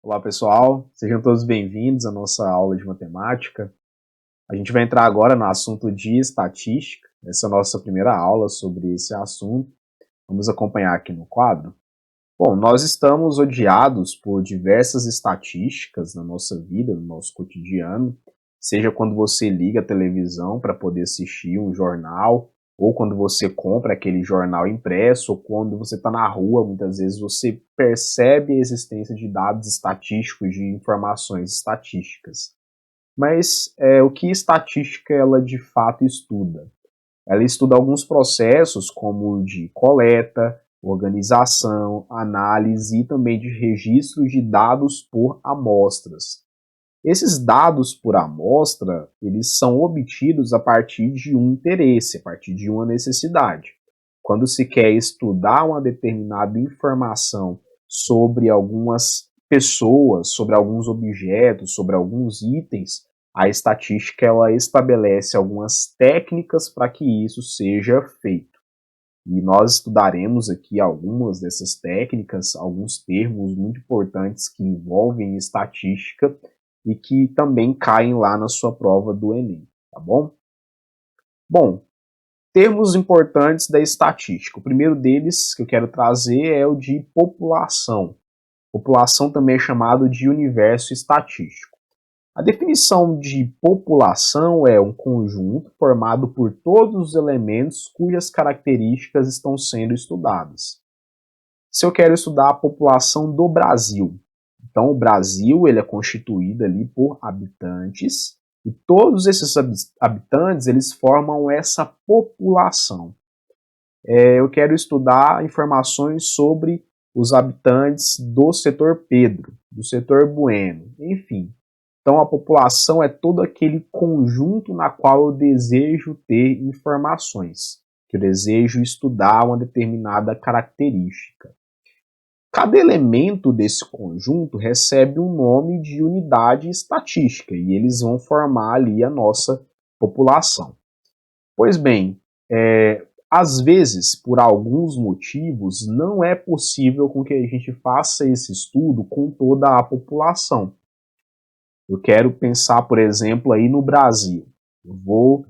Olá pessoal, sejam todos bem-vindos à nossa aula de matemática. A gente vai entrar agora no assunto de estatística. Essa é a nossa primeira aula sobre esse assunto. Vamos acompanhar aqui no quadro. Bom, nós estamos odiados por diversas estatísticas na nossa vida, no nosso cotidiano, seja quando você liga a televisão para poder assistir um jornal, ou quando você compra aquele jornal impresso, ou quando você está na rua, muitas vezes você percebe a existência de dados estatísticos, de informações estatísticas. Mas o que estatística ela de fato estuda? Ela estuda alguns processos como o de coleta, organização, análise e também de registro de dados por amostras. Esses dados por amostra, eles são obtidos a partir de um interesse, a partir de uma necessidade. Quando se quer estudar uma determinada informação sobre algumas pessoas, sobre alguns objetos, sobre alguns itens, a estatística ela estabelece algumas técnicas para que isso seja feito. E nós estudaremos aqui algumas dessas técnicas, alguns termos muito importantes que envolvem estatística e que também caem lá na sua prova do Enem, tá bom? Bom, termos importantes da estatística. O primeiro deles que eu quero trazer é o de população. População também é chamado de universo estatístico. A definição de população é um conjunto formado por todos os elementos cujas características estão sendo estudadas. Se eu quero estudar a população do Brasil, então o Brasil ele é constituído ali por habitantes e todos esses habitantes eles formam essa população. Eu quero estudar informações sobre os habitantes do setor Pedro, do setor Bueno, enfim. Então, a população é todo aquele conjunto na qual eu desejo ter informações, que eu desejo estudar uma determinada característica. Cada elemento desse conjunto recebe um nome de unidade estatística e eles vão formar ali a nossa população. Pois bem, às vezes, por alguns motivos, não é possível com que a gente faça esse estudo com toda a população. Eu quero pensar, por exemplo, aí no Brasil. Eu vou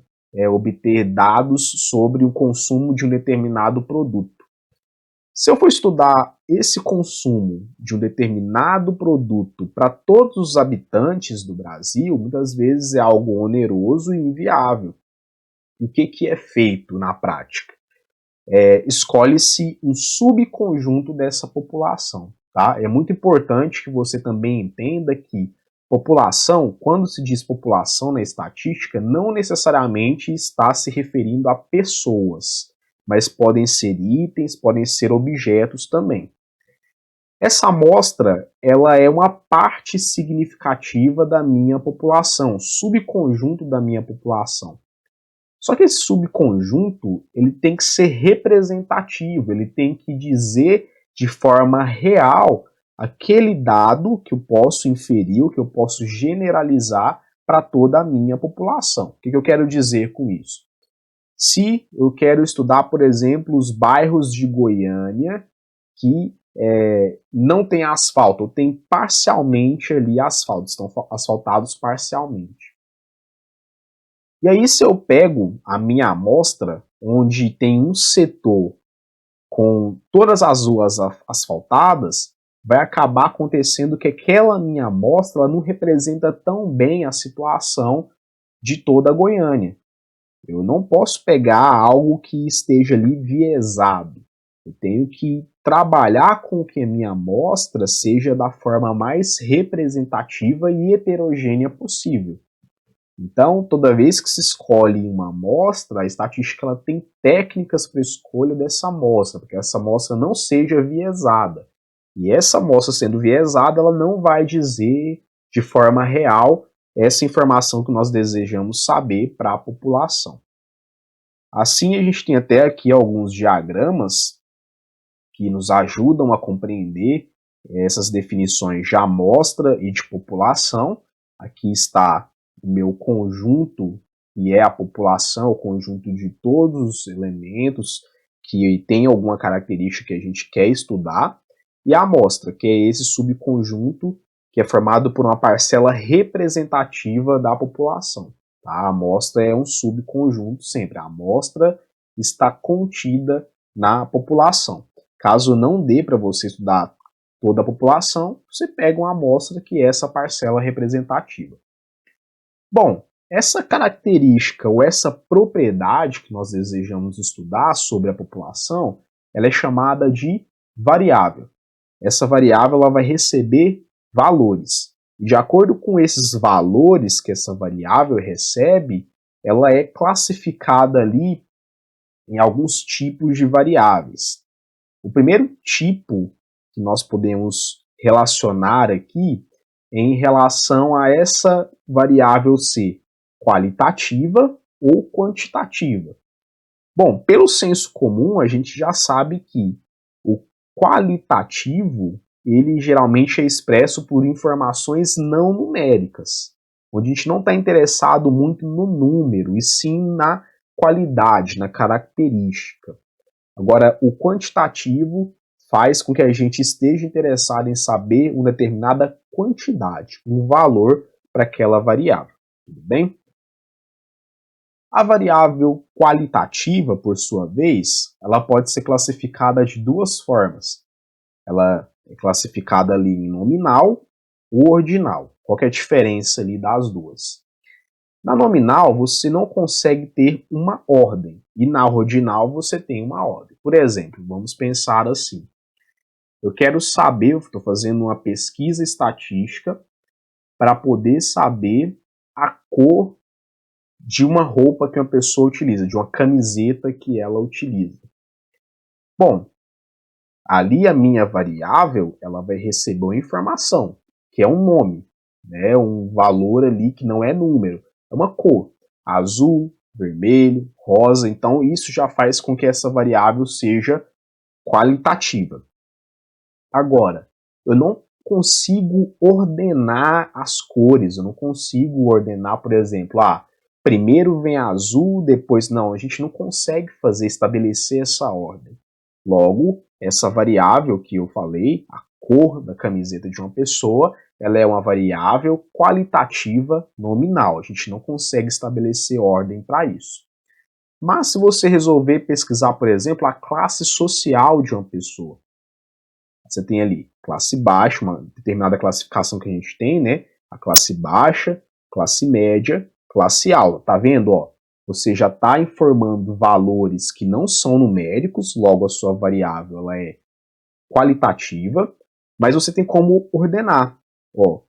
obter dados sobre o consumo de um determinado produto. Se eu for estudar esse consumo de um determinado produto para todos os habitantes do Brasil, muitas vezes é algo oneroso e inviável. O que é feito na prática? Escolhe-se um subconjunto dessa população. Tá? É muito importante que você também entenda que população, quando se diz população na estatística, não necessariamente está se referindo a pessoas, mas podem ser itens, podem ser objetos também. Essa amostra ela é uma parte significativa da minha população, subconjunto da minha população. Só que esse subconjunto ele tem que ser representativo, ele tem que dizer de forma real aquele dado que eu posso inferir, que eu posso generalizar para toda a minha população. O que eu quero dizer com isso? Se eu quero estudar, por exemplo, os bairros de Goiânia que não tem asfalto, ou tem parcialmente ali asfalto, estão asfaltados parcialmente. E aí, se eu pego a minha amostra, onde tem um setor com todas as ruas asfaltadas, vai acabar acontecendo que aquela minha amostra ela não representa tão bem a situação de toda a Goiânia. Eu não posso pegar algo que esteja ali viesado. Eu tenho que trabalhar com que a minha amostra seja da forma mais representativa e heterogênea possível. Então, toda vez que se escolhe uma amostra, a estatística ela tem técnicas para a escolha dessa amostra, para que essa amostra não seja viesada. E essa amostra sendo viesada, ela não vai dizer de forma real essa informação que nós desejamos saber para a população. Assim, a gente tem até aqui alguns diagramas que nos ajudam a compreender essas definições de amostra e de população. Aqui está o meu conjunto, que é a população, o conjunto de todos os elementos que tem alguma característica que a gente quer estudar, e a amostra, que é esse subconjunto que é formado por uma parcela representativa da população. Tá? A amostra é um subconjunto sempre. A amostra está contida na população. Caso não dê para você estudar toda a população, você pega uma amostra que é essa parcela representativa. Bom, essa característica ou essa propriedade que nós desejamos estudar sobre a população, ela é chamada de variável. Essa variável ela vai receber valores. E de acordo com esses valores que essa variável recebe, ela é classificada ali em alguns tipos de variáveis. O primeiro tipo que nós podemos relacionar aqui é em relação a essa variável ser qualitativa ou quantitativa. Bom, pelo senso comum, a gente já sabe que o qualitativo, ele geralmente é expresso por informações não numéricas, onde a gente não está interessado muito no número, e sim na qualidade, na característica. Agora, o quantitativo faz com que a gente esteja interessado em saber uma determinada quantidade, um valor para aquela variável. Tudo bem? A variável qualitativa, por sua vez, ela pode ser classificada de duas formas. Ela é classificada ali em nominal ou ordinal. Qual que é a diferença ali das duas? Na nominal, você não consegue ter uma ordem, e na ordinal você tem uma ordem. Por exemplo, vamos pensar assim. Eu quero saber, eu estou fazendo uma pesquisa estatística para poder saber a cor de uma roupa que uma pessoa utiliza, de uma camiseta que ela utiliza. Bom, ali a minha variável, ela vai receber uma informação, que é um nome, né, um valor ali que não é número, é uma cor, azul, vermelho, rosa, então isso já faz com que essa variável seja qualitativa. Agora, eu não consigo ordenar as cores, eu não consigo ordenar, por exemplo, primeiro vem azul, depois não, a gente não consegue estabelecer essa ordem. Logo, essa variável que eu falei, a cor da camiseta de uma pessoa, ela é uma variável qualitativa nominal, a gente não consegue estabelecer ordem para isso. Mas se você resolver pesquisar, por exemplo, a classe social de uma pessoa, você tem ali classe baixa, uma determinada classificação que a gente tem, né? A classe baixa, classe média, classe alta. Tá vendo? Ó, você já está informando valores que não são numéricos, logo a sua variável ela é qualitativa, mas você tem como ordenar. Ó,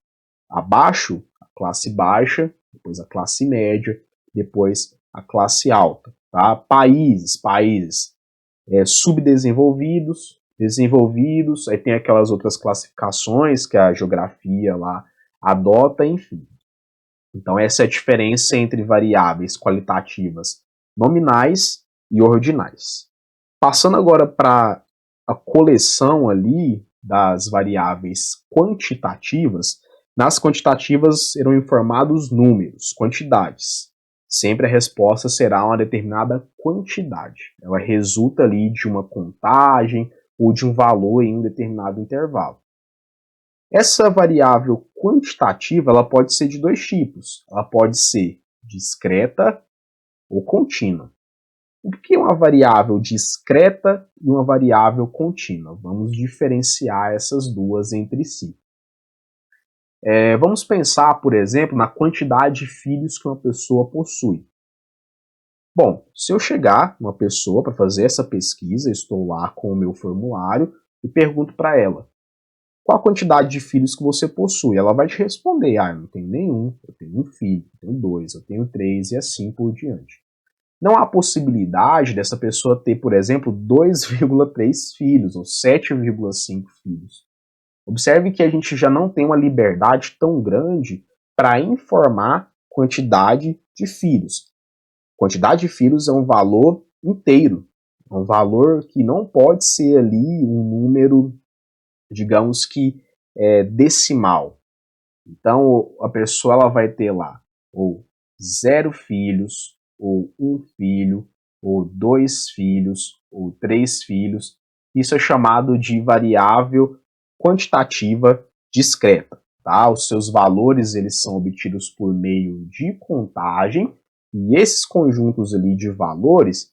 abaixo, a classe baixa, depois a classe média, depois a classe alta. Tá? Países, subdesenvolvidos, desenvolvidos, aí tem aquelas outras classificações que a geografia lá adota, enfim. Então essa é a diferença entre variáveis qualitativas nominais e ordinais. Passando agora para a coleção ali das variáveis quantitativas, nas quantitativas serão informados números, quantidades. Sempre a resposta será uma determinada quantidade. Ela resulta ali de uma contagem ou de um valor em um determinado intervalo. Essa variável quantitativa ela pode ser de dois tipos. Ela pode ser discreta ou contínua. O que é uma variável discreta e uma variável contínua? Vamos diferenciar essas duas entre si. Vamos pensar, por exemplo, na quantidade de filhos que uma pessoa possui. Bom, se eu chegar uma pessoa para fazer essa pesquisa, estou lá com o meu formulário e pergunto para ela, qual a quantidade de filhos que você possui? Ela vai te responder, eu não tenho nenhum, eu tenho um filho, eu tenho dois, eu tenho três e assim por diante. Não há possibilidade dessa pessoa ter, por exemplo, 2,3 filhos ou 7,5 filhos. Observe que a gente já não tem uma liberdade tão grande para informar quantidade de filhos. Quantidade de filhos é um valor inteiro, é um valor que não pode ser ali um número, digamos que decimal. Então a pessoa ela vai ter lá ou 0 filhos, ou 1 filho, ou 2 filhos, ou 3 filhos. Isso é chamado de variável quantitativa discreta. tá? Os seus valores eles são obtidos por meio de contagem, e esses conjuntos ali de valores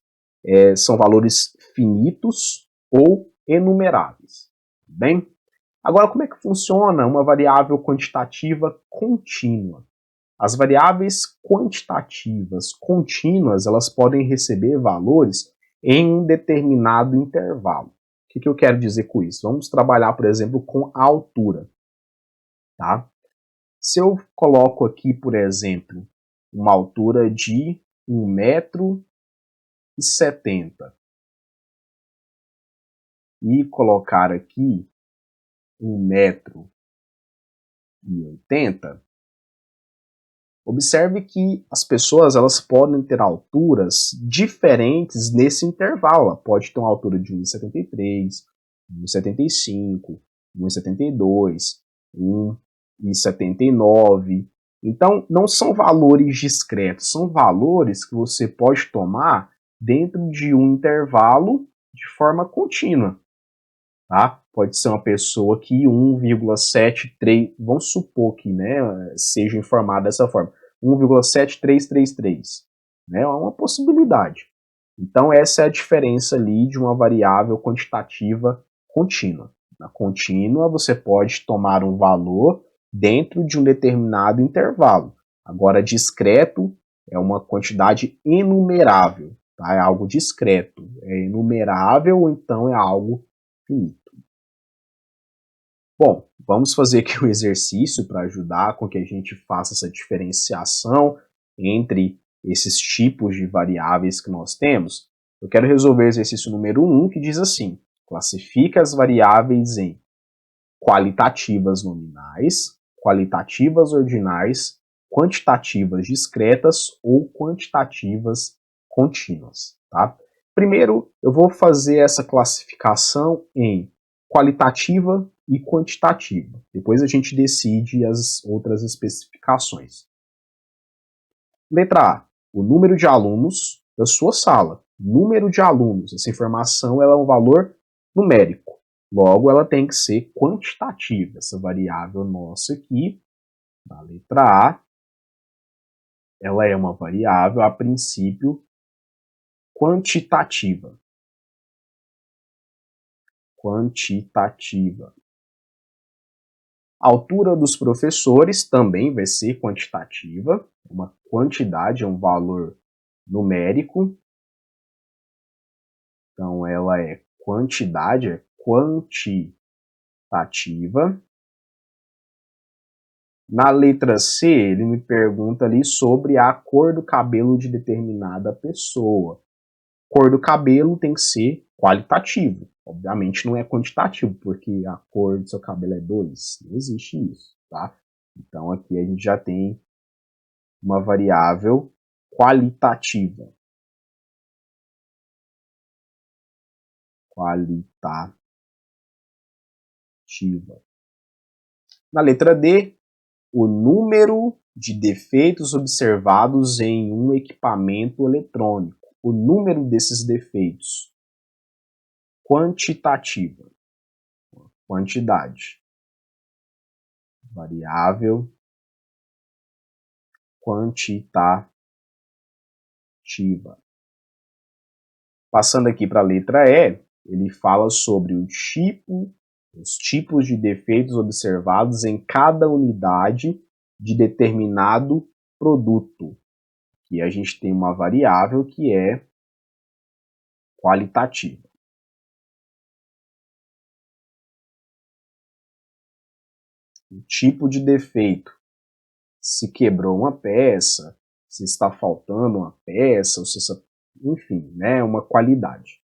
são valores finitos ou enumeráveis, bem? Agora, como é que funciona uma variável quantitativa contínua? As variáveis quantitativas contínuas, elas podem receber valores em um determinado intervalo. O que eu quero dizer com isso? Vamos trabalhar, por exemplo, com a altura. Tá? Se eu coloco aqui, por exemplo, uma altura de 1,70 m e colocar aqui 1,80 m, observe que as pessoas elas podem ter alturas diferentes nesse intervalo. Ela pode ter uma altura de 1,73 m, 1,75 m, 1,72 m, 1,79 m. Então, não são valores discretos, são valores que você pode tomar dentro de um intervalo de forma contínua. Tá? Pode ser uma pessoa que 1,73, vamos supor que seja informada dessa forma, 1,7333, né? É uma possibilidade. Então essa é a diferença ali de uma variável quantitativa contínua. Na contínua você pode tomar um valor dentro de um determinado intervalo. Agora discreto é uma quantidade enumerável, tá? É algo discreto, é enumerável ou então é algo finito. Bom, vamos fazer aqui um exercício para ajudar com que a gente faça essa diferenciação entre esses tipos de variáveis que nós temos. Eu quero resolver o exercício número 1, que diz assim: classifica as variáveis em qualitativas nominais, qualitativas ordinais, quantitativas discretas ou quantitativas contínuas. Tá? Primeiro, eu vou fazer essa classificação em qualitativa e quantitativa. Depois a gente decide as outras especificações. Letra A, o número de alunos da sua sala. Número de alunos, essa informação ela é um valor numérico. Logo, ela tem que ser quantitativa. Essa variável nossa aqui, da letra A, ela é uma variável, a princípio, quantitativa. Quantitativa. A altura dos professores também vai ser quantitativa, uma quantidade, é um valor numérico. Então, ela é quantidade, é quantitativa. Na letra C, ele me pergunta ali sobre a cor do cabelo de determinada pessoa. Cor do cabelo tem que ser qualitativo. Obviamente não é quantitativo, porque a cor do seu cabelo é 2. Não existe isso, tá? Então aqui a gente já tem uma variável qualitativa. Qualitativa. Na letra D, o número de defeitos observados em um equipamento eletrônico. O número desses defeitos. Quantitativa. Quantidade. Variável quantitativa. Passando aqui para a letra E, ele fala sobre os tipos de defeitos observados em cada unidade de determinado produto. E a gente tem uma variável que é qualitativa. O tipo de defeito. Se quebrou uma peça, se está faltando uma peça, ou se enfim, né, uma qualidade.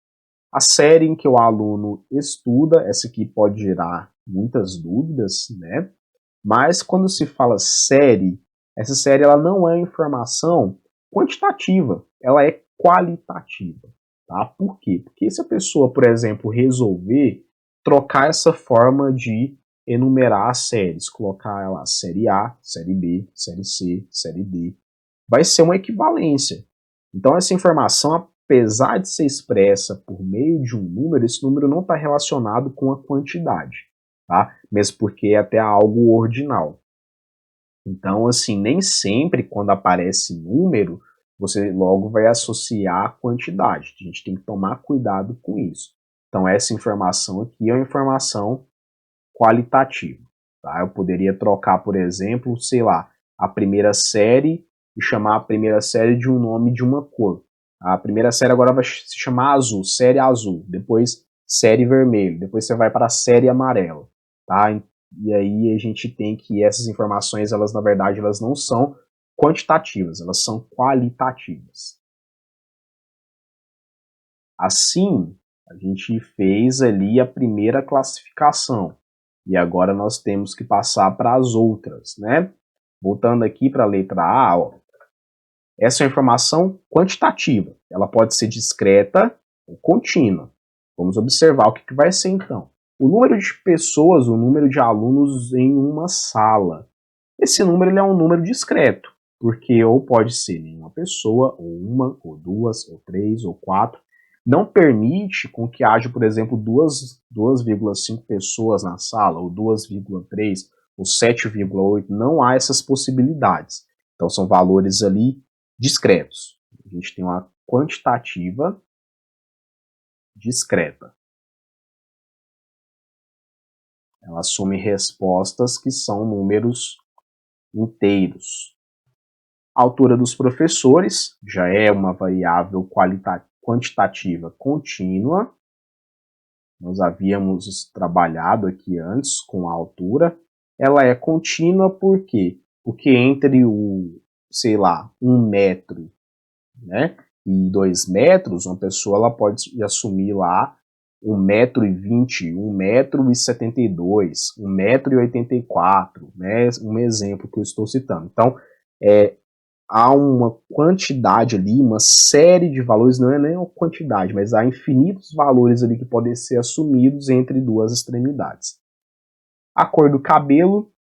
A série em que o aluno estuda, essa aqui pode gerar muitas dúvidas, né? Mas quando se fala série, essa série ela não é informação quantitativa, ela é qualitativa, tá? Por quê? Porque se a pessoa, por exemplo, resolver trocar essa forma de enumerar as séries, colocar ela série A, série B, série C, série D, vai ser uma equivalência. Então essa informação, apesar de ser expressa por meio de um número, esse número não está relacionado com a quantidade. tá? Mesmo porque é até algo ordinal. Então, assim, nem sempre quando aparece número, você logo vai associar a quantidade. A gente tem que tomar cuidado com isso. Então, essa informação aqui é uma informação qualitativa. Tá? Eu poderia trocar, por exemplo, sei lá, a primeira série e chamar a primeira série de um nome de uma cor. A primeira série agora vai se chamar azul, série azul, depois série vermelho, depois você vai para a série amarela. Tá? E aí a gente tem que essas informações, elas na verdade elas não são quantitativas, elas são qualitativas. Assim, a gente fez ali a primeira classificação. E agora nós temos que passar para as outras, né? Voltando aqui para a letra A, ó, essa é uma informação quantitativa. Ela pode ser discreta ou contínua. Vamos observar o que vai ser então. O número de pessoas, o número de alunos em uma sala. Esse número ele é um número discreto, porque ou pode ser nenhuma pessoa, ou uma, ou duas, ou três, ou quatro. Não permite com que haja, por exemplo, 2,5 pessoas na sala, ou 2,3, ou 7,8. Não há essas possibilidades. Então são valores ali discretos. A gente tem uma quantitativa discreta. Ela assume respostas que são números inteiros. A altura dos professores já é uma variável quantitativa contínua. Nós havíamos trabalhado aqui antes com a altura. Ela é contínua por quê? Porque entre o, sei lá, 1 metro, né, e 2 metros, uma pessoa ela pode assumir lá 1,20 m, 1,72 m, 1,84 m, né, um exemplo que eu estou citando. Então, há uma quantidade ali, uma série de valores, não é nem uma quantidade, mas há infinitos valores ali que podem ser assumidos entre duas extremidades. A cor do cabelo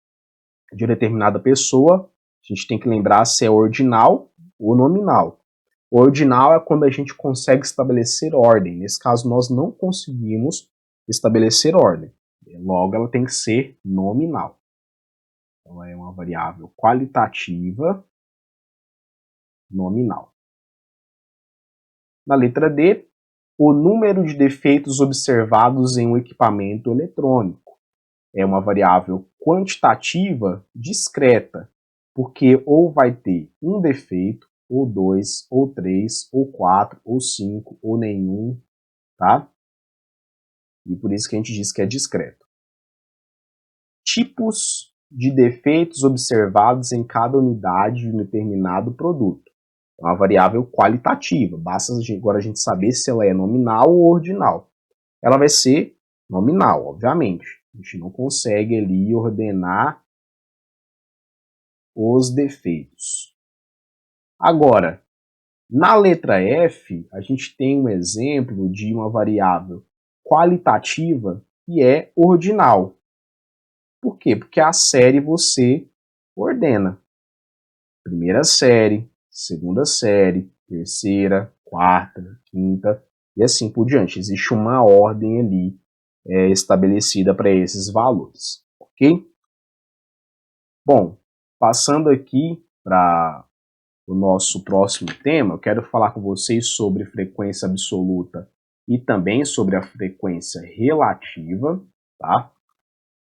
de determinada pessoa, a gente tem que lembrar se é ordinal ou nominal. O ordinal é quando a gente consegue estabelecer ordem. Nesse caso, nós não conseguimos estabelecer ordem. Logo, ela tem que ser nominal. Então, é uma variável qualitativa nominal. Na letra D, o número de defeitos observados em um equipamento eletrônico. É uma variável quantitativa discreta, porque ou vai ter um defeito, ou 2, ou 3, ou 4, ou 5, ou nenhum, tá? E por isso que a gente diz que é discreto. Tipos de defeitos observados em cada unidade de um determinado produto. É uma variável qualitativa, basta agora a gente saber se ela é nominal ou ordinal. Ela vai ser nominal, obviamente. A gente não consegue ali ordenar os defeitos. Agora, na letra F, a gente tem um exemplo de uma variável qualitativa que é ordinal. Por quê? Porque a série você ordena. Primeira série, segunda série, terceira, quarta, quinta e assim por diante. Existe uma ordem ali estabelecida para esses valores, ok? Bom, passando aqui para o nosso próximo tema, eu quero falar com vocês sobre frequência absoluta e também sobre a frequência relativa, tá?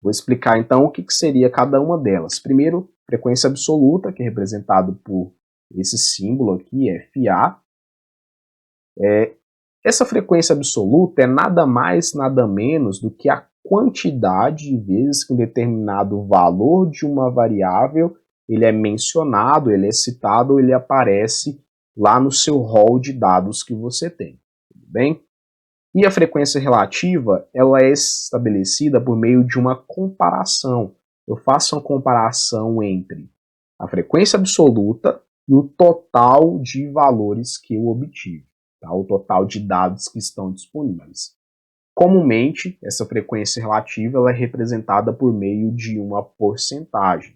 Vou explicar então o que seria cada uma delas. Primeiro, frequência absoluta, que é representado por esse símbolo aqui, FA. Essa frequência absoluta é nada mais, nada menos do que a quantidade de vezes que um determinado valor de uma variável ele é mencionado, ele é citado, ele aparece lá no seu rol de dados que você tem, tudo bem? E a frequência relativa, ela é estabelecida por meio de uma comparação. Eu faço uma comparação entre a frequência absoluta e o total de valores que eu obtive, tá? O total de dados que estão disponíveis. Comumente, essa frequência relativa ela é representada por meio de uma porcentagem.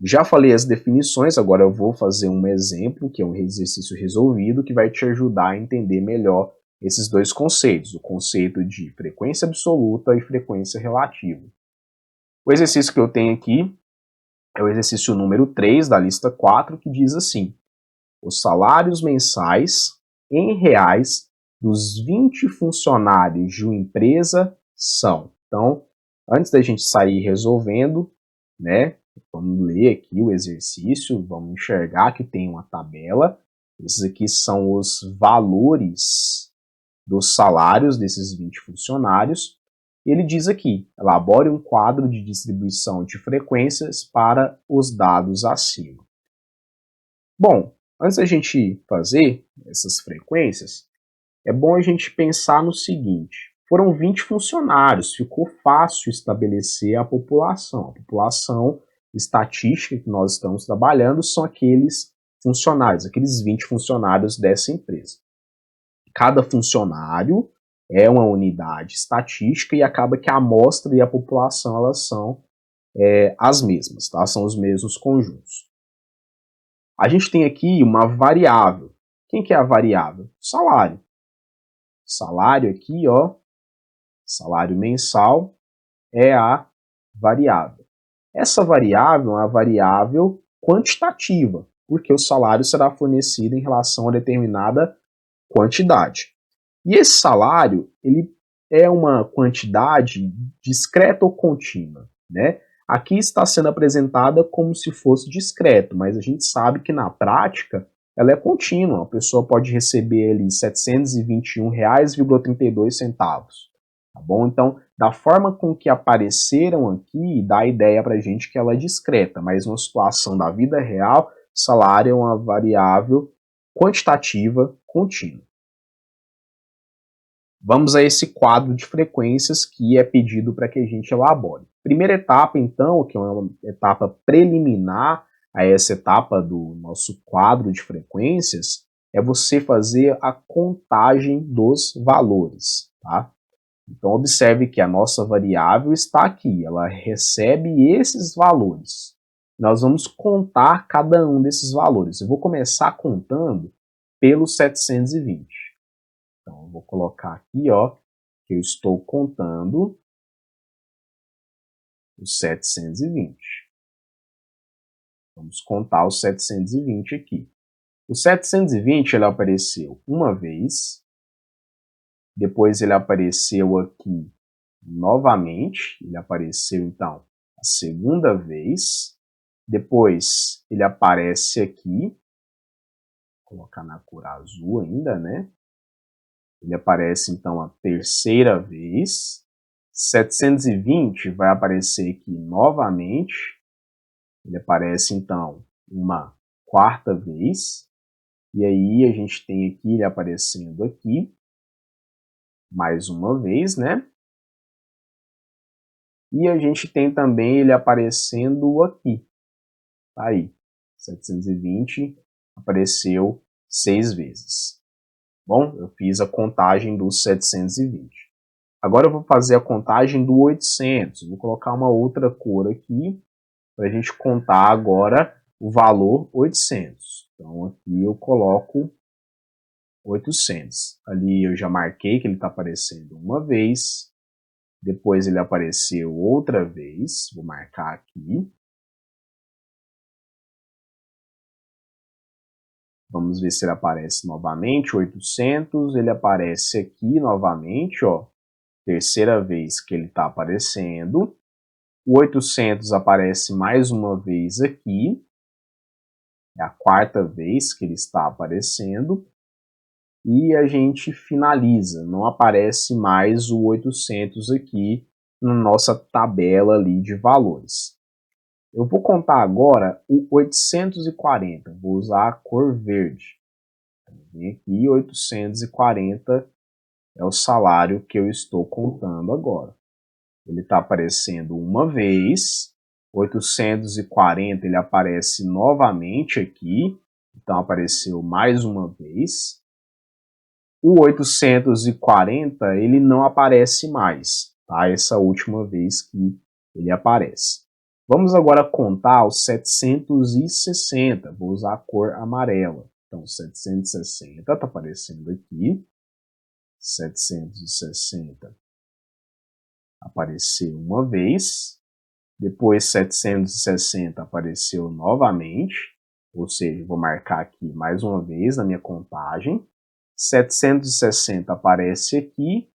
Já falei as definições, agora eu vou fazer um exemplo, que é um exercício resolvido, que vai te ajudar a entender melhor esses dois conceitos, o conceito de frequência absoluta e frequência relativa. O exercício que eu tenho aqui é o exercício número 3 da lista 4, que diz assim: os salários mensais em reais dos 20 funcionários de uma empresa são. Então, antes da gente sair resolvendo, né, vamos ler aqui o exercício, vamos enxergar que tem uma tabela. Esses aqui são os valores dos salários desses 20 funcionários. Ele diz aqui: elabore um quadro de distribuição de frequências para os dados acima. Bom, antes da gente fazer essas frequências, é bom a gente pensar no seguinte: foram 20 funcionários, ficou fácil estabelecer a população. A população estatística que nós estamos trabalhando são aqueles funcionários, aqueles 20 funcionários dessa empresa. Cada funcionário é uma unidade estatística e acaba que a amostra e a população elas são as mesmas, tá? São os mesmos conjuntos. A gente tem aqui uma variável. Quem que é a variável? Salário. Salário aqui, ó, salário mensal é a variável. Essa variável é uma variável quantitativa, porque o salário será fornecido em relação a determinada quantidade. E esse salário, ele é uma quantidade discreta ou contínua, né? Aqui está sendo apresentada como se fosse discreto, mas a gente sabe que na prática ela é contínua. A pessoa pode receber ali R$ 721,32, tá bom? Então, da forma com que apareceram aqui, dá a ideia para a gente que ela é discreta, mas numa situação da vida real, salário é uma variável quantitativa contínua. Vamos a esse quadro de frequências que é pedido para que a gente elabore. Primeira etapa, então, que é uma etapa preliminar a essa etapa do nosso quadro de frequências, é você fazer a contagem dos valores, tá? Então, observe que a nossa variável está aqui, ela recebe esses valores. Nós vamos contar cada um desses valores. Eu vou começar contando pelos 720. Então, eu vou colocar aqui, ó, que eu estou contando os 720. Vamos contar os 720 aqui. O 720 ele apareceu uma vez, depois ele apareceu aqui novamente, ele apareceu então a segunda vez, depois ele aparece aqui, vou colocar na cor azul ainda, né? Ele aparece então a terceira vez. 720 vai aparecer aqui novamente. Ele aparece então uma quarta vez. E aí a gente tem aqui ele aparecendo aqui mais uma vez, né? E a gente tem também ele aparecendo aqui. Tá aí. 720 apareceu 6 vezes. Bom, eu fiz a contagem dos 720. Agora eu vou fazer a contagem do 800. Vou colocar uma outra cor aqui para a gente contar agora o valor 800. Então aqui eu coloco 800. Ali eu já marquei que ele está aparecendo uma vez. Depois ele apareceu outra vez. Vou marcar aqui. Vamos ver se ele aparece novamente, 800. Ele aparece aqui novamente, ó. Terceira vez que ele está aparecendo. O 800 aparece mais uma vez aqui. É a quarta vez que ele está aparecendo. E a gente finaliza. Não aparece mais o 800 aqui na nossa tabela ali de valores. Eu vou contar agora o 840. Vou usar a cor verde. Vem aqui, 840 é o salário que eu estou contando agora. Ele está aparecendo uma vez, 840 ele aparece novamente aqui, então apareceu mais uma vez. O 840 ele não aparece mais, tá? Essa última vez que ele aparece. Vamos agora contar os 760, vou usar a cor amarela. Então 760 está aparecendo aqui, 760 apareceu uma vez, Depois 760 apareceu novamente, ou seja, vou marcar aqui mais uma vez na minha contagem. 760 aparece aqui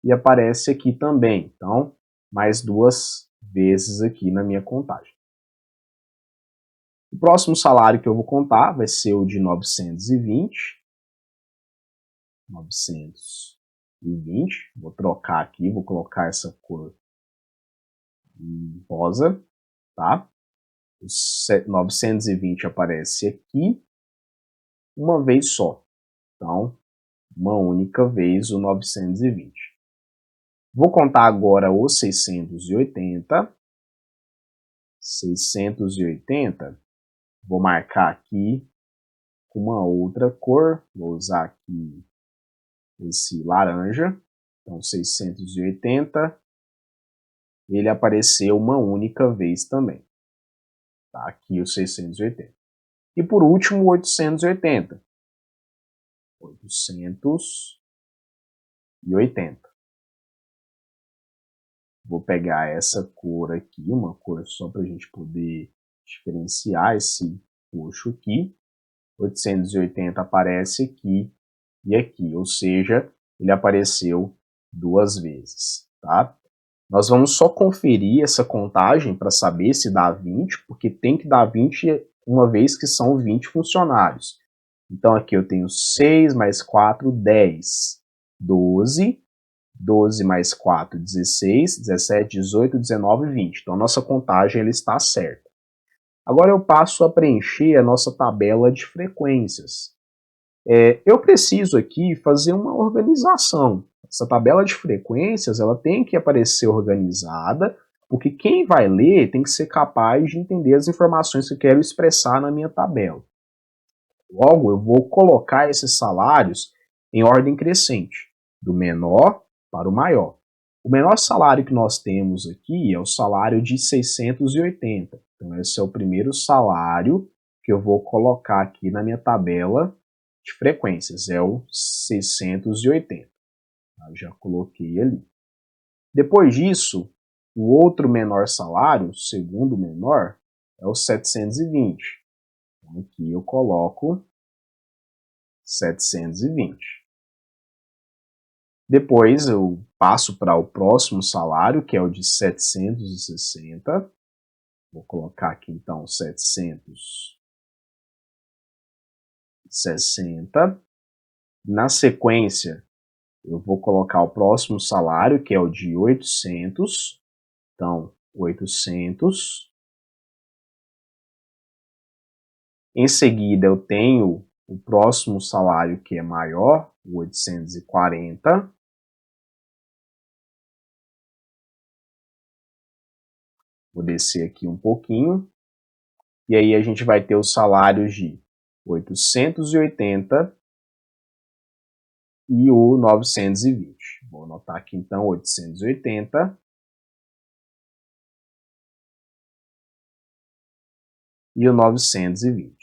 e aparece aqui também. Então, mais duas vezes aqui na minha contagem. O próximo salário que eu vou contar vai ser o de 920. 920. Vou trocar aqui, vou colocar essa cor rosa, tá? O 920 aparece aqui uma vez só. Então, uma única vez o 920. Vou contar agora o 680. 680. Vou marcar aqui com uma outra cor. Vou usar aqui esse laranja. Então, 680. Ele apareceu uma única vez também. Tá aqui o 680. E por último, o 880. 880. Vou pegar essa cor aqui, uma cor só para a gente poder diferenciar esse roxo aqui. 880 aparece aqui e aqui, ou seja, ele apareceu duas vezes, tá? Nós vamos só conferir essa contagem para saber se dá 20, porque tem que dar 20 uma vez que são 20 funcionários. Então aqui eu tenho 6 mais 4, 10, 12, 12 mais 4, 16, 17, 18, 19, 20. Então a nossa contagem ela está certa. Agora eu passo a preencher a nossa tabela de frequências. Eu preciso aqui fazer uma organização. Essa tabela de frequências ela tem que aparecer organizada, porque quem vai ler tem que ser capaz de entender as informações que eu quero expressar na minha tabela. Logo, eu vou colocar esses salários em ordem crescente, do menor para o maior. O menor salário que nós temos aqui é o salário de 680. Então, esse é o primeiro salário que eu vou colocar aqui na minha tabela de frequências, é o 680. Eu já coloquei ali. Depois disso, o outro menor salário, o segundo menor, é o 720. Então, aqui eu coloco 720. Depois eu passo para o próximo salário, que é o de 760. Vou colocar aqui então 760. Na sequência, eu vou colocar o próximo salário, que é o de 800. Então, 800. Em seguida, eu tenho o próximo salário, que é maior, o 840. Vou descer aqui um pouquinho. E aí a gente vai ter os salários de 880 e o 920. Vou anotar aqui então 880 e o 920.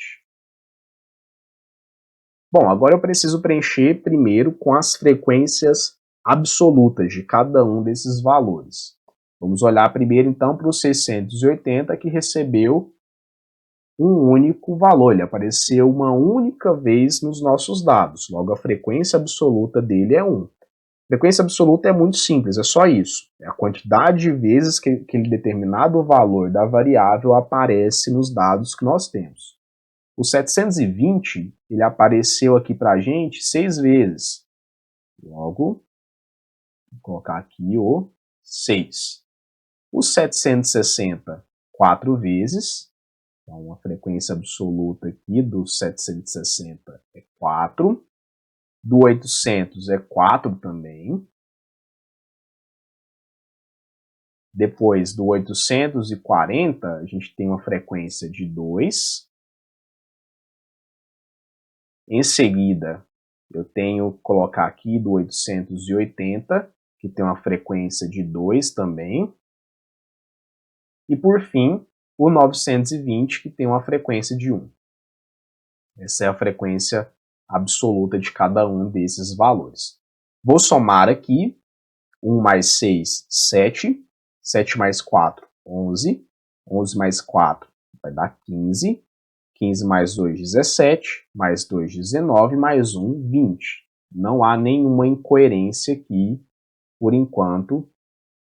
Bom, agora eu preciso preencher primeiro com as frequências absolutas de cada um desses valores. Vamos olhar primeiro então para o 680, que recebeu um único valor, ele apareceu uma única vez nos nossos dados, logo a frequência absoluta dele é 1. Frequência absoluta é muito simples, é só isso. É a quantidade de vezes que aquele determinado valor da variável aparece nos dados que nós temos. O 720, ele apareceu aqui para a gente 6 vezes. Logo, vou colocar aqui o 6. O 760, 4 vezes. Então, a frequência absoluta aqui do 760 é 4. Do 800 é 4 também. Depois do 840, a gente tem uma frequência de 2. Em seguida, eu tenho que colocar aqui do 880, que tem uma frequência de 2 também. E por fim, o 920, que tem uma frequência de 1. Essa é a frequência absoluta de cada um desses valores. Vou somar aqui. 1 mais 6, 7. 7 mais 4, 11. 11 mais 4 vai dar 15. 15 mais 2, 17. Mais 2, 19. Mais 1, 20. Não há nenhuma incoerência aqui, por enquanto,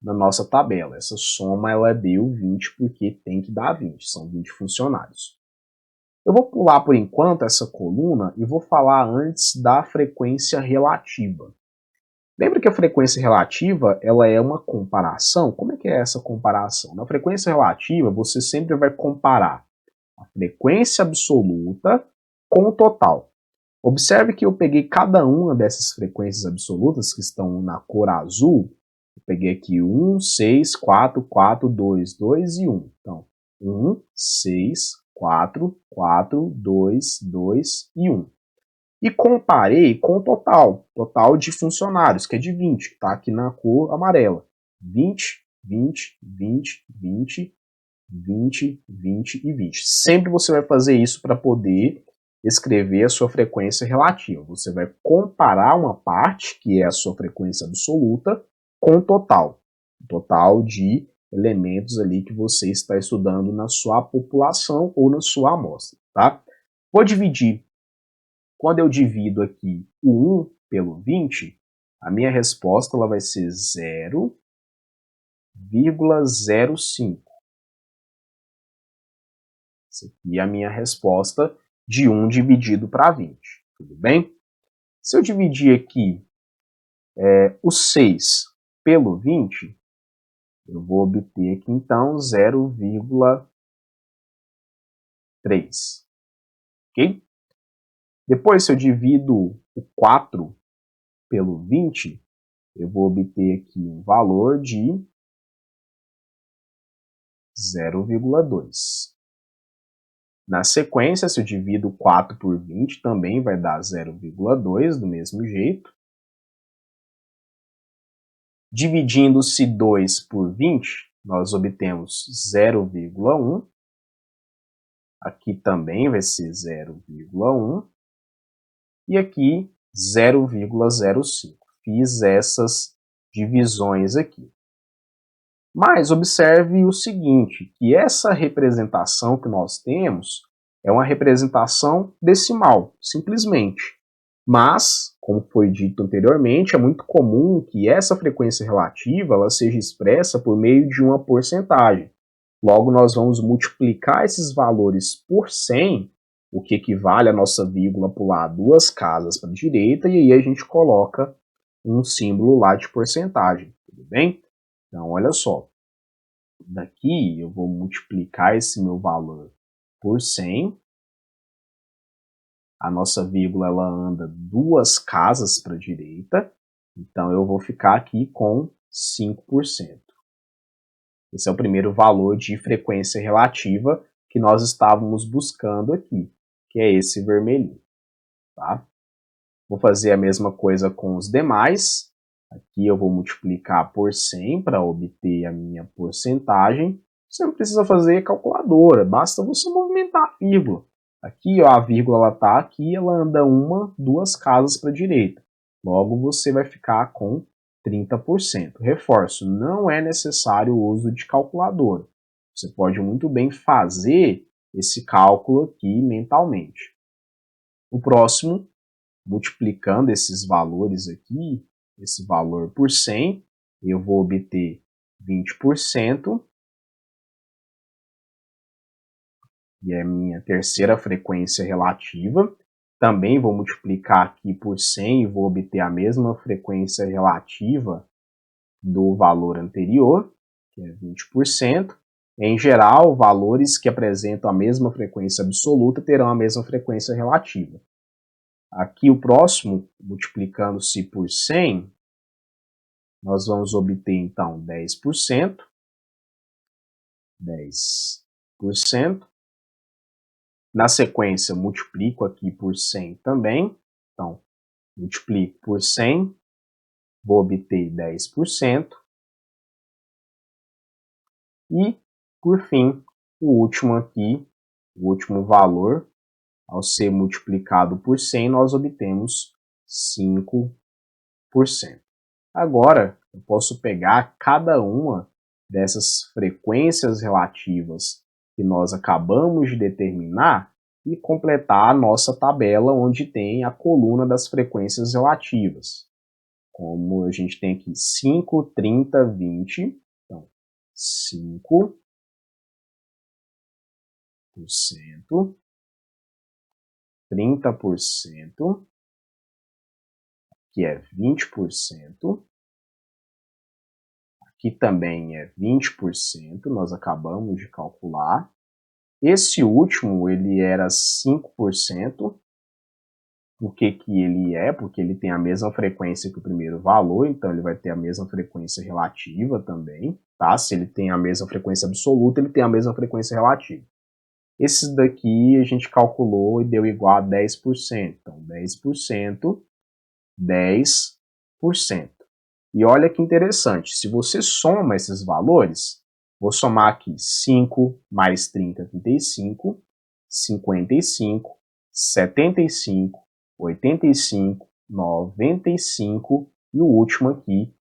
na nossa tabela. Essa soma ela deu 20 porque tem que dar 20. São 20 funcionários. Eu vou pular, por enquanto, essa coluna e vou falar antes da frequência relativa. Lembra que a frequência relativa ela é uma comparação? Como é que é essa comparação? Na frequência relativa, você sempre vai comparar a frequência absoluta com o total. Observe que eu peguei cada uma dessas frequências absolutas que estão na cor azul. Eu peguei aqui 1, 6, 4, 4, 2, 2 e 1. Então, 1, 6, 4, 4, 2, 2 e 1. E comparei com o total de funcionários, que é de 20, que está aqui na cor amarela. 20, 20, 20, 20, 20, 20 e 20. Sempre você vai fazer isso para poder escrever a sua frequência relativa. Você vai comparar uma parte, que é a sua frequência absoluta, com o total de elementos ali que você está estudando na sua população ou na sua amostra, tá? Vou dividir. Quando eu divido aqui o 1 pelo 20, a minha resposta ela vai ser 0,05. Essa aqui é a minha resposta de 1 dividido para 20. Tudo bem? Se eu dividir aqui o 6 pelo 20, eu vou obter aqui então 0,3. Ok? Depois, se eu divido o 4 pelo 20, eu vou obter aqui um valor de 0,2. Na sequência, se eu divido 4 por 20, também vai dar 0,2 do mesmo jeito. Dividindo-se 2 por 20, nós obtemos 0,1. Aqui também vai ser 0,1. E aqui 0,05. Fiz essas divisões aqui. Mas observe o seguinte, que essa representação que nós temos é uma representação decimal, simplesmente. Mas, como foi dito anteriormente, é muito comum que essa frequência relativa ela seja expressa por meio de uma porcentagem. Logo, nós vamos multiplicar esses valores por 100, o que equivale a nossa vírgula pular 2 casas para a direita, e aí a gente coloca um símbolo lá de porcentagem, tudo bem? Então, olha só, daqui eu vou multiplicar esse meu valor por 100, a nossa vírgula ela anda 2 casas para a direita, então eu vou ficar aqui com 5%. Esse é o primeiro valor de frequência relativa que nós estávamos buscando aqui, que é esse vermelhinho, tá? Vou fazer a mesma coisa com os demais. Aqui eu vou multiplicar por 100 para obter a minha porcentagem. Você não precisa fazer calculadora, basta você movimentar a vírgula. Aqui, ó, a vírgula está aqui, ela anda 1, 2 casas para a direita. Logo, você vai ficar com 30%. Reforço, não é necessário o uso de calculadora. Você pode muito bem fazer esse cálculo aqui mentalmente. O próximo, multiplicando esses valores aqui, esse valor por 100, eu vou obter 20%, e é a minha terceira frequência relativa. Também vou multiplicar aqui por 100 e vou obter a mesma frequência relativa do valor anterior, que é 20%. Em geral, valores que apresentam a mesma frequência absoluta terão a mesma frequência relativa. Aqui o próximo, multiplicando-se por 100, nós vamos obter então 10%. 10%. Na sequência, multiplico aqui por 100 também. Então, multiplico por 100, vou obter 10%. E, por fim, o último aqui, o último valor, ao ser multiplicado por 100, nós obtemos 5%. Agora, eu posso pegar cada uma dessas frequências relativas que nós acabamos de determinar e completar a nossa tabela onde tem a coluna das frequências relativas. Como a gente tem aqui 5, 30, 20. Então, 5%, por cento, 30%, que é 20%, aqui também é 20%, nós acabamos de calcular. Esse último, ele era 5%. Por que que ele é? Porque ele tem a mesma frequência que o primeiro valor, então ele vai ter a mesma frequência relativa também, tá? Se ele tem a mesma frequência absoluta, ele tem a mesma frequência relativa. Esses daqui a gente calculou e deu igual a 10%. Então, 10%, 10%. E olha que interessante, se você soma esses valores, vou somar aqui 5 mais 30, 35, 55, 75, 85, 95 e o último aqui,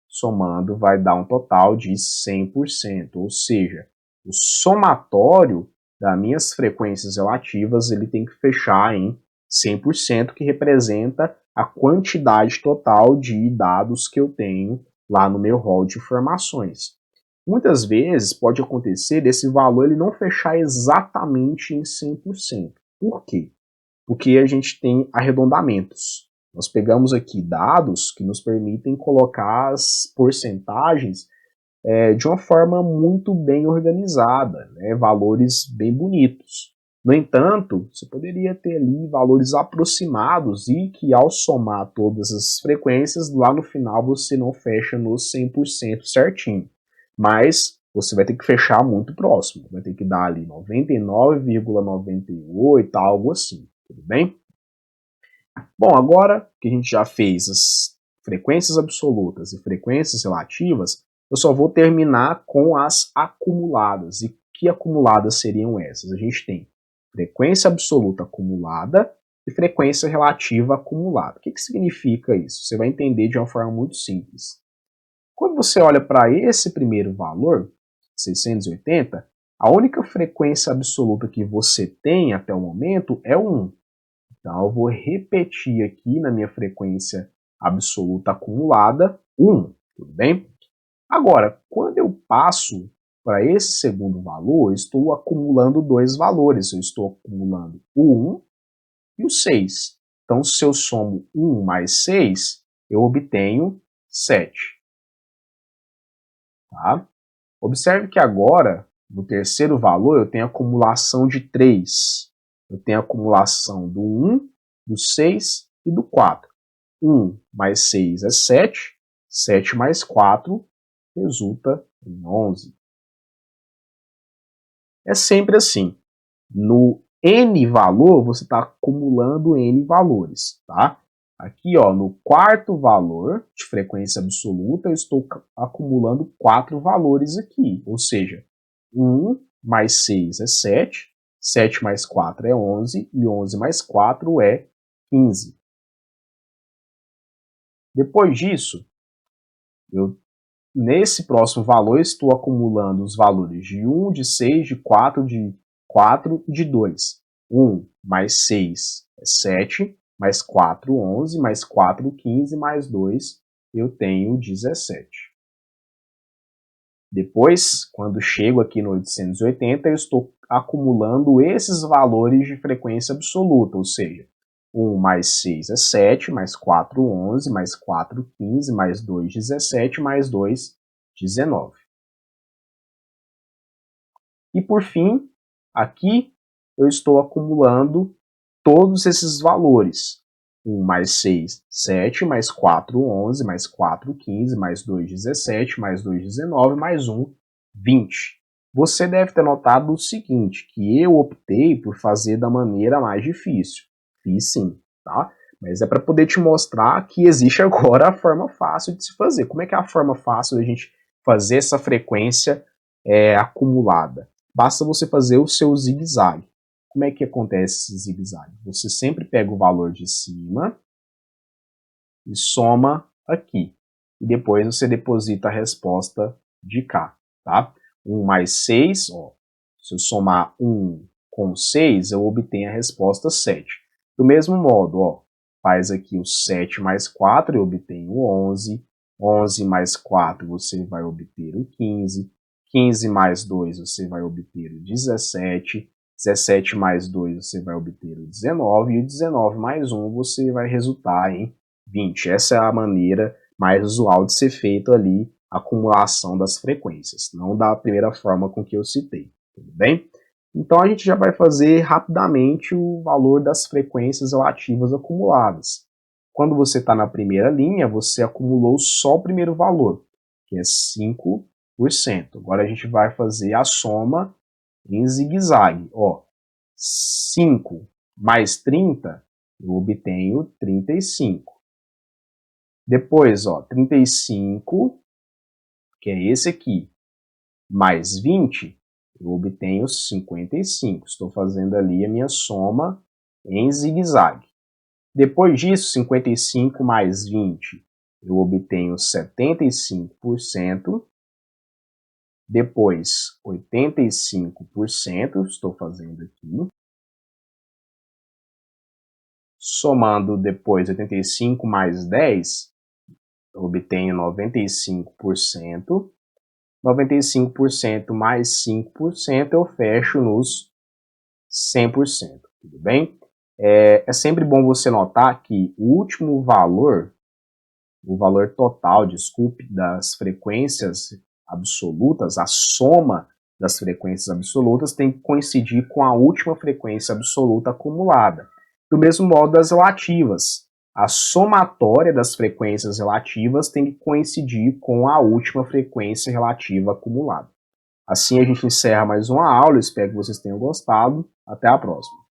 somando, vai dar um total de 100%, ou seja, o somatório das minhas frequências relativas ele tem que fechar em 100%, que representa a quantidade total de dados que eu tenho lá no meu rol de informações. Muitas vezes pode acontecer desse valor ele não fechar exatamente em 100%. Por quê? Porque a gente tem arredondamentos. Nós pegamos aqui dados que nos permitem colocar as porcentagens de uma forma muito bem organizada, né? Valores bem bonitos. No entanto, você poderia ter ali valores aproximados e que ao somar todas as frequências, lá no final você não fecha nos 100% certinho. Mas você vai ter que fechar muito próximo, vai ter que dar ali 99,98, algo assim, tudo bem? Bom, agora que a gente já fez as frequências absolutas e frequências relativas, eu só vou terminar com as acumuladas. E que acumuladas seriam essas? A gente tem frequência absoluta acumulada e frequência relativa acumulada. O que significa isso? Você vai entender de uma forma muito simples. Quando você olha para esse primeiro valor, 680, a única frequência absoluta que você tem até o momento é o 1. Então, eu vou repetir aqui na minha frequência absoluta acumulada 1, tudo bem? Agora, quando eu passo para esse segundo valor, eu estou acumulando dois valores. Eu estou acumulando o 1 e o 6. Então, se eu somo 1 mais 6, eu obtenho 7. Tá? Observe que agora, no terceiro valor, eu tenho acumulação de 3. Eu tenho acumulação do 1, do 6 e do 4. 1 mais 6 é 7. 7 mais 4 resulta em 11. É sempre assim. No N valor, você está acumulando N valores. Tá? Aqui, ó, no quarto valor de frequência absoluta, eu estou acumulando 4 valores aqui. Ou seja, 1 mais 6 é 7, 7 mais 4 é 11 e 11 mais 4 é 15. Depois disso, nesse próximo valor, estou acumulando os valores de 1, de 6, de 4 e de 2. 1 mais 6 é 7, mais 4, 11, mais 4, 15, mais 2, eu tenho 17. Depois, quando chego aqui no 880, eu estou acumulando esses valores de frequência absoluta, ou seja, 1 mais 6 é 7, mais 4, 11, mais 4, 15, mais 2, 17, mais 2, 19. E por fim, aqui eu estou acumulando todos esses valores. 1 mais 6, 7, mais 4, 11, mais 4, 15, mais 2, 17, mais 2, 19, mais 1, 20. Você deve ter notado o seguinte, que eu optei por fazer da maneira mais difícil. Fiz sim, tá? Mas é para poder te mostrar que existe agora a forma fácil de se fazer. Como é que é a forma fácil da gente fazer essa frequência acumulada? Basta você fazer o seu zigue-zague. Como é que acontece esse zigue-zague? Você sempre pega o valor de cima e soma aqui. E depois você deposita a resposta de cá. tá? 1 mais 6, ó, se eu somar 1 com 6, eu obtenho a resposta 7. Do mesmo modo, ó, faz aqui o 7 mais 4, eu obtenho o 11. 11 mais 4, você vai obter o 15. 15 mais 2, você vai obter o 17. 17 mais 2, você vai obter o 19. E o 19 mais 1, você vai resultar em 20. Essa é a maneira mais usual de ser feito ali a acumulação das frequências, não da primeira forma com que eu citei, tudo bem? Então a gente já vai fazer rapidamente o valor das frequências relativas acumuladas. Quando você está na primeira linha, você acumulou só o primeiro valor, que é 5%. Agora a gente vai fazer a soma em zigue-zague. 5 mais 30, eu obtenho 35. Depois, 35, que é esse aqui, mais 20, eu obtenho 55. Estou fazendo ali a minha soma em zigue-zague. Depois disso, 55 mais 20, eu obtenho 75%. Depois, 85%, estou fazendo aqui. Somando depois 85 mais 10, eu obtenho 95%. 95% mais 5%, eu fecho nos 100%, tudo bem? É sempre bom você notar que o último valor, o valor total, desculpe, das frequências absolutas, a soma das frequências absolutas tem que coincidir com a última frequência absoluta acumulada. Do mesmo modo das relativas, a somatória das frequências relativas tem que coincidir com a última frequência relativa acumulada. Assim a gente encerra mais uma aula, espero que vocês tenham gostado. Até a próxima.